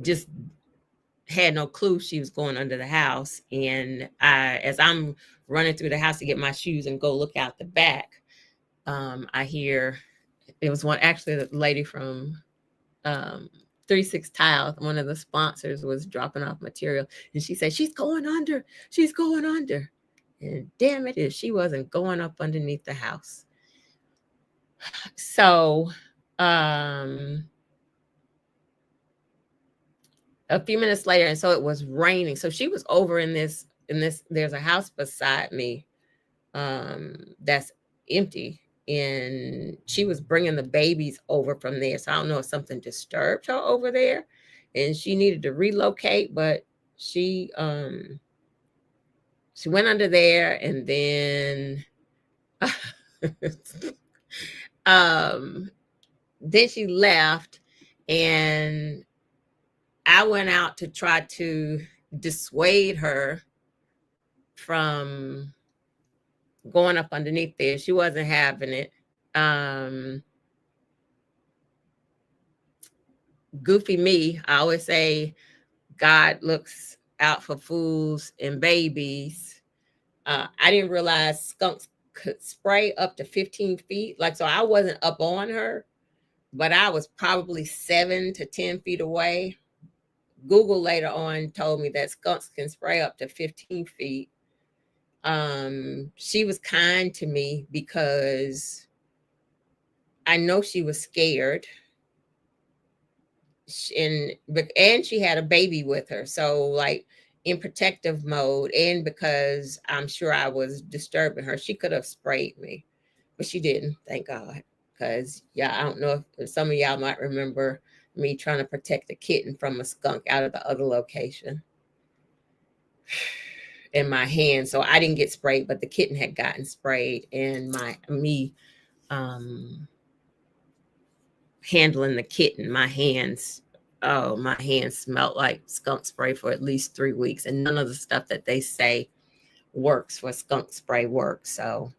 just had no clue she was going under the house. And as I'm running through the house to get my shoes and go look out the back, I hear, it was actually the lady from 36 Tile, one of the sponsors, was dropping off material, and she said, she's going under, she's going under. And damn it, if she wasn't going up underneath the house. So a few minutes later, and so it was raining, so she was over in this there's a house beside me that's empty, and she was bringing the babies over from there. So I don't know if something disturbed her over there and she needed to relocate, but she went under there, and then then she left, and I went out to try to dissuade her from going up underneath there. She wasn't having it. Goofy me, I always say God looks out for fools and babies. I didn't realize skunks could spray up to 15 feet. Like, so I wasn't up on her, but I was probably 7 to 10 feet away. Google later on told me that skunks can spray up to 15 feet. She was kind to me because I know she was scared. And she had a baby with her, so like in protective mode, and because I'm sure I was disturbing her, she could have sprayed me, but she didn't, thank God. Because I don't know if some of y'all might remember me trying to protect a kitten from a skunk out of the other location in my hand. So I didn't get sprayed, but the kitten had gotten sprayed, and handling the kitten, my hands smelled like skunk spray for at least 3 weeks, and none of the stuff that they say works for skunk spray works. So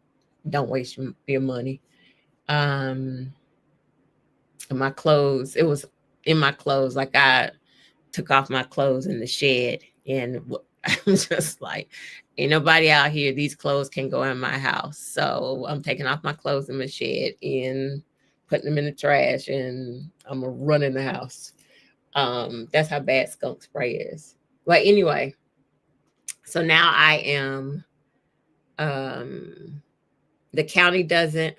don't waste your money. My clothes, it was in my clothes. Like, I took off my clothes in the shed, and I'm just like, ain't nobody out here. These clothes can go in my house. So I'm taking off my clothes in my shed and putting them in the trash, and I'm gonna run in the house. That's how bad skunk spray is. But anyway, so now I am, the county doesn't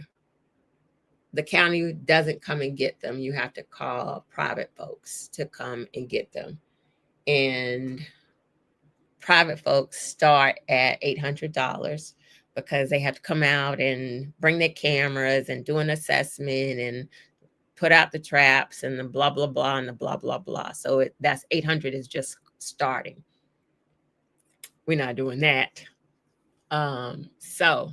come and get them. You have to call private folks to come and get them. And private folks start at $800 because they have to come out and bring their cameras and do an assessment and put out the traps and the blah, blah, blah, and the blah, blah, blah. So that's $800 is just starting. We're not doing that. So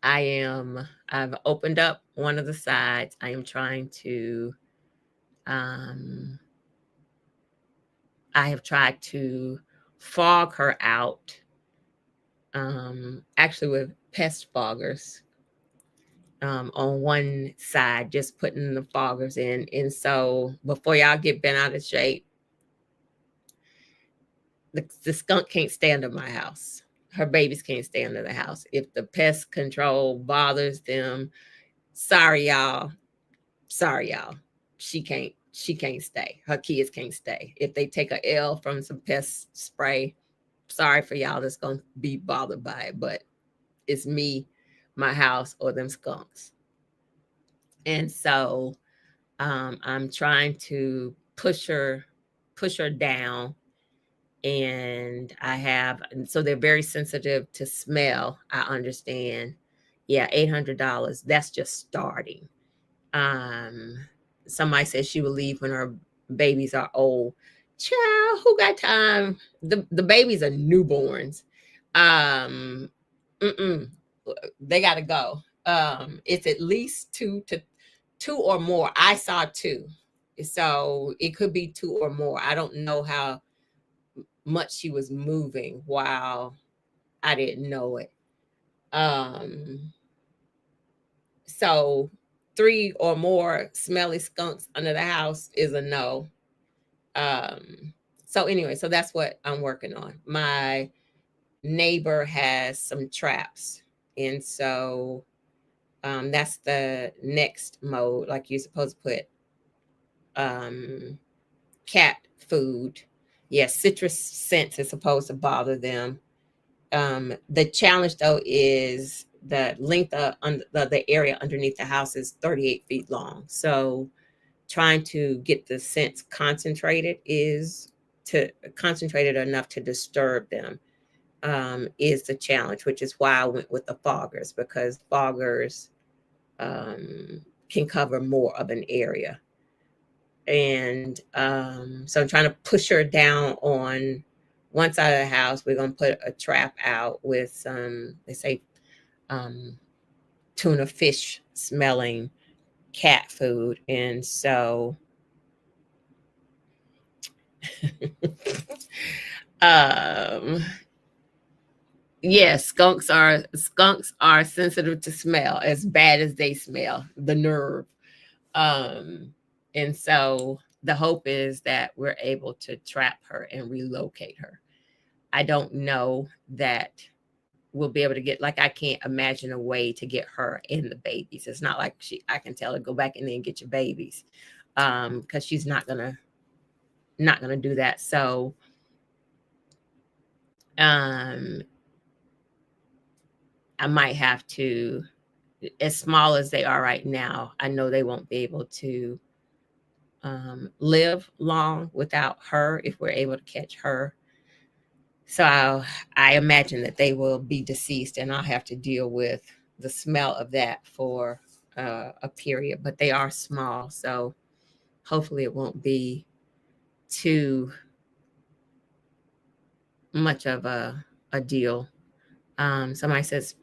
I've opened up one of the sides. I am trying to, I have tried to fog her out, actually with pest foggers, on one side, just putting the foggers in. And so before y'all get bent out of shape, the skunk can't stay under my house. Her babies can't stay under the house. If the pest control bothers them, sorry y'all. She can't stay. Her kids can't stay. If they take a L from some pest spray, sorry for y'all that's going to be bothered by it, but it's me, my house, or them skunks. And so I'm trying to push her down. And so they're very sensitive to smell. I understand. Yeah, $800. That's just starting. Somebody said she will leave when her babies are old. Child, who got time? The babies are newborns. They got to go. It's at least two or more. I saw 2, so it could be 2 or more. I don't know how much she was moving while I didn't know it. So 3 or more smelly skunks under the house is a no. So anyway, so that's what I'm working on. My neighbor has some traps, and so that's the next mode. Like you're supposed to put cat food. Yes, citrus scents is supposed to bother them. The challenge though is the length of the area underneath the house is 38 feet long. So trying to get the scents concentrated enough to disturb them is the challenge, which is why I went with the foggers, because foggers can cover more of an area. And so I'm trying to push her down on one side of the house. We're going to put a trap out with some, they say, tuna fish smelling cat food. And so yes, skunks are sensitive to smell as bad as they smell, the nerve. And so the hope is that we're able to trap her and relocate her. I don't know that we'll be able to get, like, I can't imagine a way to get her and the babies. It's not like I can tell her, go back in there and get your babies. Because she's not gonna do that. So I might have to, as small as they are right now, I know they won't be able to live long without her if we're able to catch her. So I imagine that they will be deceased, and I'll have to deal with the smell of that for a period. But they are small, so hopefully it won't be too much of a deal. Somebody says,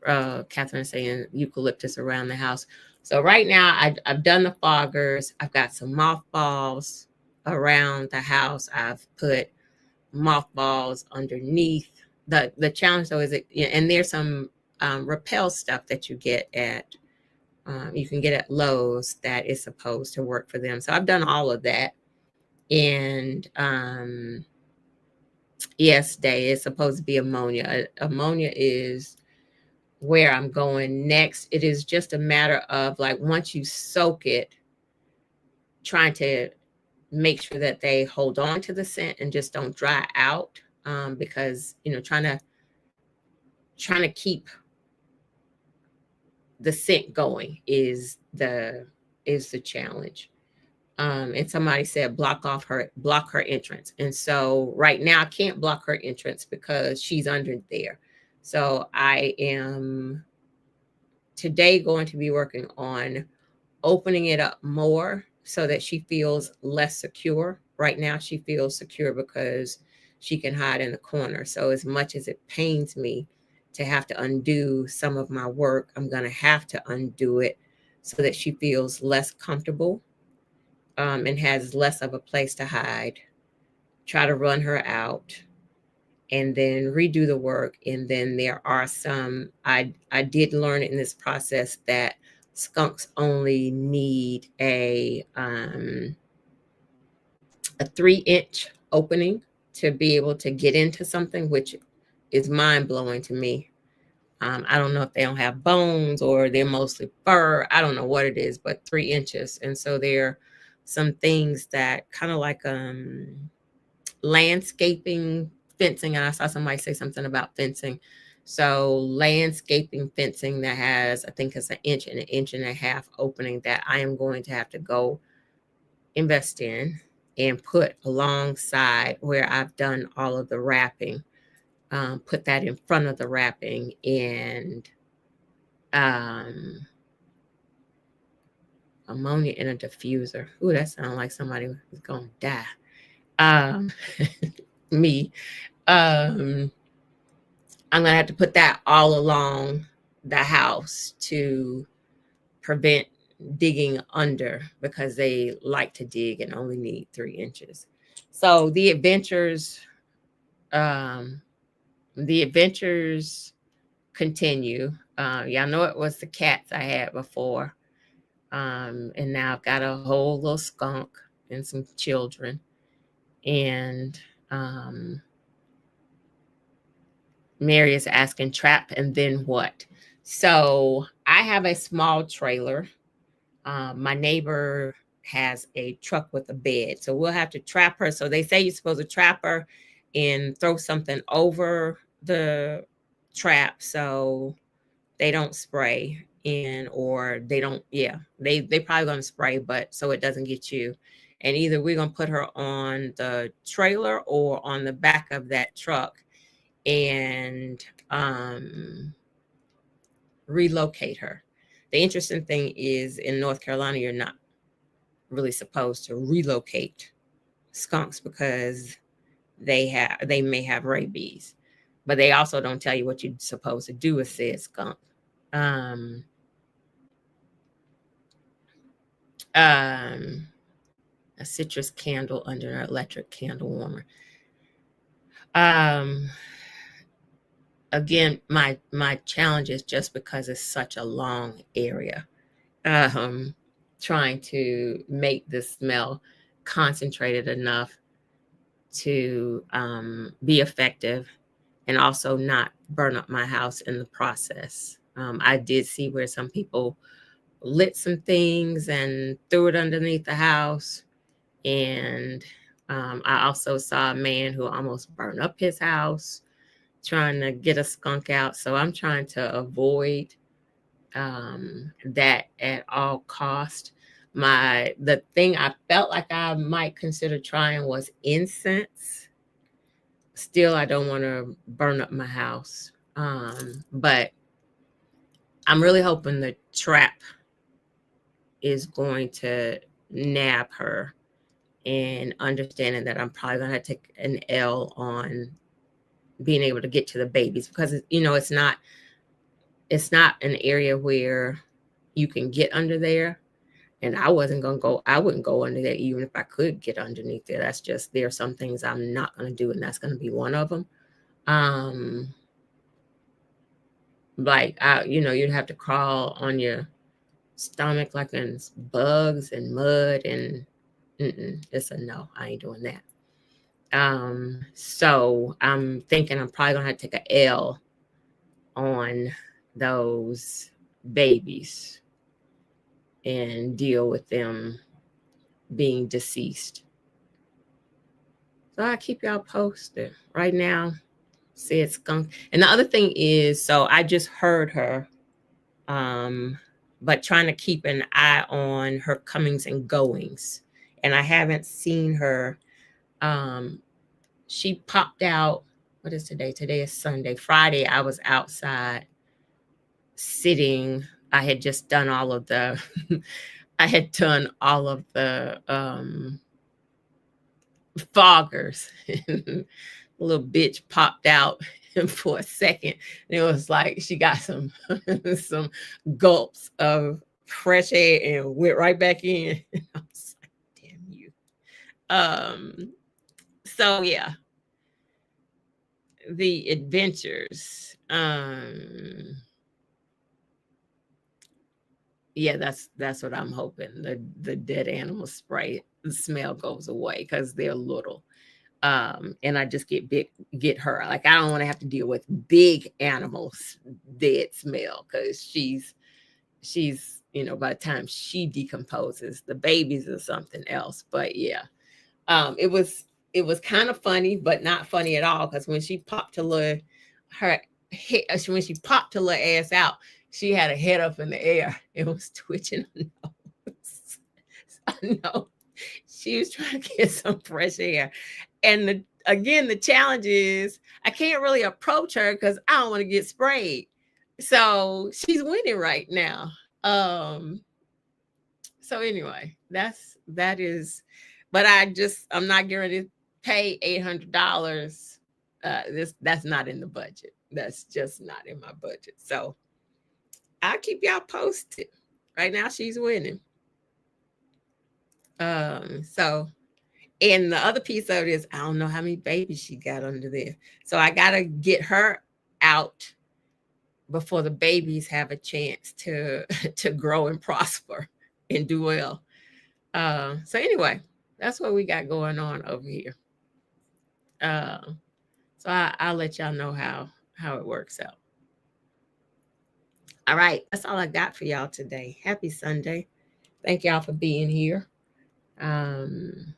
Catherine is saying eucalyptus around the house. So right now I've done the foggers. I've got some mothballs around the house. I've put mothballs underneath. The challenge though is that, and there's some repel stuff that you get at, you can get at Lowe's that is supposed to work for them. So I've done all of that. And yes, Day, it's supposed to be ammonia. Ammonia is where I'm going next. It is just a matter of, like, once you soak it, trying to make sure that they hold on to the scent and just don't dry out, because trying to keep the scent going is the challenge. And somebody said block her entrance. And so right now I can't block her entrance because she's under there. So I am today going to be working on opening it up more so that she feels less secure. Right now she feels secure because she can hide in the corner. So as much as it pains me to have to undo some of my work, I'm going to have to undo it so that she feels less comfortable and has less of a place to hide. Try to run her out and then redo the work. And then there are some, I did learn in this process that skunks only need a 3-inch opening to be able to get into something, which is mind-blowing to me. I don't know if they don't have bones or they're mostly fur. I don't know what it is, but 3 inches. And so there are some things that kind of like landscaping, fencing. And I saw somebody say something about fencing. So landscaping fencing that has, I think it's 1 inch and 1.5 inches opening that I am going to have to go invest in and put alongside where I've done all of the wrapping. Put that in front of the wrapping, and ammonia in a diffuser. Ooh, that sounds like somebody who's gonna die. Me. I'm gonna have to put that all along the house to prevent digging under, because they like to dig and only need 3 inches. So the adventures The adventures continue. Y'all know it was the cats I had before. And now I've got a whole little skunk and some children. And Mary is asking, trap and then what? So I have a small trailer. My neighbor has a truck with a bed. So we'll have to trap her. So they say you're supposed to trap her and throw something over the trap so they don't spray in, or they don't, they probably gonna spray, but so it doesn't get you. And either we're gonna put her on the trailer or on the back of that truck and relocate her. The interesting thing is in North Carolina, you're not really supposed to relocate skunks because they may have rabies, but they also don't tell you what you're supposed to do with said skunk. Um, a citrus candle under an electric candle warmer. Um, Again, my challenge is just because it's such a long area. Trying to make the smell concentrated enough to be effective and also not burn up my house in the process. I did see where some people lit some things and threw it underneath the house. And I also saw a man who almost burned up his house trying to get a skunk out. So I'm trying to avoid that at all cost. The thing I felt like I might consider trying was incense. Still, I don't want to burn up my house. But I'm really hoping the trap is going to nab her, and understanding that I'm probably going to take an L on being able to get to the babies, because it's not an area where you can get under there. And I wouldn't go under there even if I could get underneath there. That's just, there are some things I'm not going to do, and that's going to be one of them. You'd have to crawl on your stomach like in bugs and mud, and it's a no. I ain't doing that. So I'm thinking I'm probably gonna have to take a L on those babies and deal with them being deceased. So I keep y'all posted. Right now, said skunk. And the other thing is, so I just heard her, but trying to keep an eye on her comings and goings. And I haven't seen her. She popped out. What is today? Today is Sunday. Friday, I was outside sitting. I had just done all of the foggers. The little bitch popped out for a second. And it was like she got some some gulps of fresh air and went right back in. I was like, damn you. So yeah. The adventures. Yeah, that's what I'm hoping. The dead animal spray, the smell goes away because they're little. And I just get her. Like, I don't want to have to deal with big animals dead smell, because she's by the time she decomposes, the babies are something else. But yeah, it was kind of funny, but not funny at all, because when she popped her little ass out, she had her head up in the air. It was twitching her nose. I know. She was trying to get some fresh air. And again, the challenge is I can't really approach her because I don't want to get sprayed. So she's winning right now. So anyway, that is, but I'm not getting ready to pay $800. That's not in the budget. That's just not in my budget. So I'll keep y'all posted. Right now she's winning. So And the other piece of it is I don't know how many babies she got under there. So I gotta get her out before the babies have a chance to to grow and prosper and do well. So anyway, that's what we got going on over here. Uh, so I'll let y'all know how it works out. All right, that's all I got for y'all today. Happy Sunday. Thank y'all for being here. Um,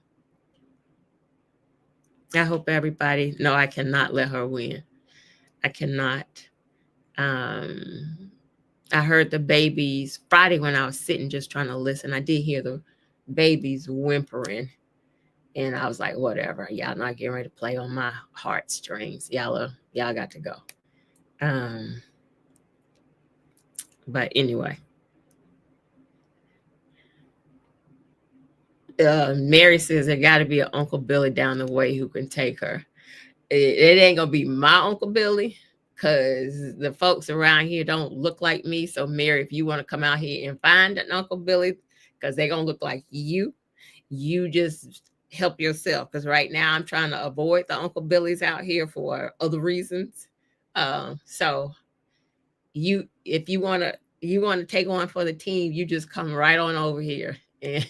I hope everybody. No, I cannot let her win. I cannot. Um, I heard the babies Friday when I was sitting just trying to listen. I did hear the babies whimpering, and I was like, whatever. Y'all not getting ready to play on my heartstrings. Y'all got to go. Um, but anyway, Mary says there got to be an Uncle Billy down the way who can take her. It ain't gonna be my Uncle Billy because the folks around here don't look like me. So Mary, if you want to come out here and find an Uncle Billy, because they're gonna look like you just help yourself. Because right now I'm trying to avoid the Uncle Billies out here for other reasons. So if you want to take one for the team, you just come right on over here, and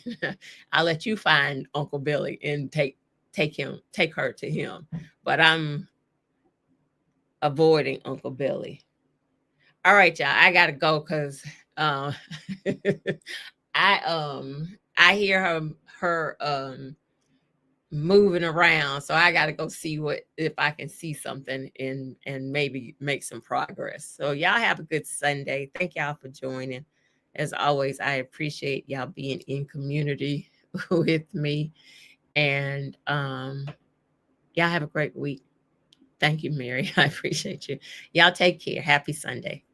I'll let you find Uncle Billy and take her to him. But I'm avoiding Uncle Billy. All right, y'all. I gotta go because uh, I hear her moving around, so I gotta go see what if I can see something and maybe make some progress. So y'all have a good Sunday. Thank y'all for joining. As always, I appreciate y'all being in community with me, and y'all have a great week. Thank you, Mary. I appreciate you. Y'all take care. Happy Sunday.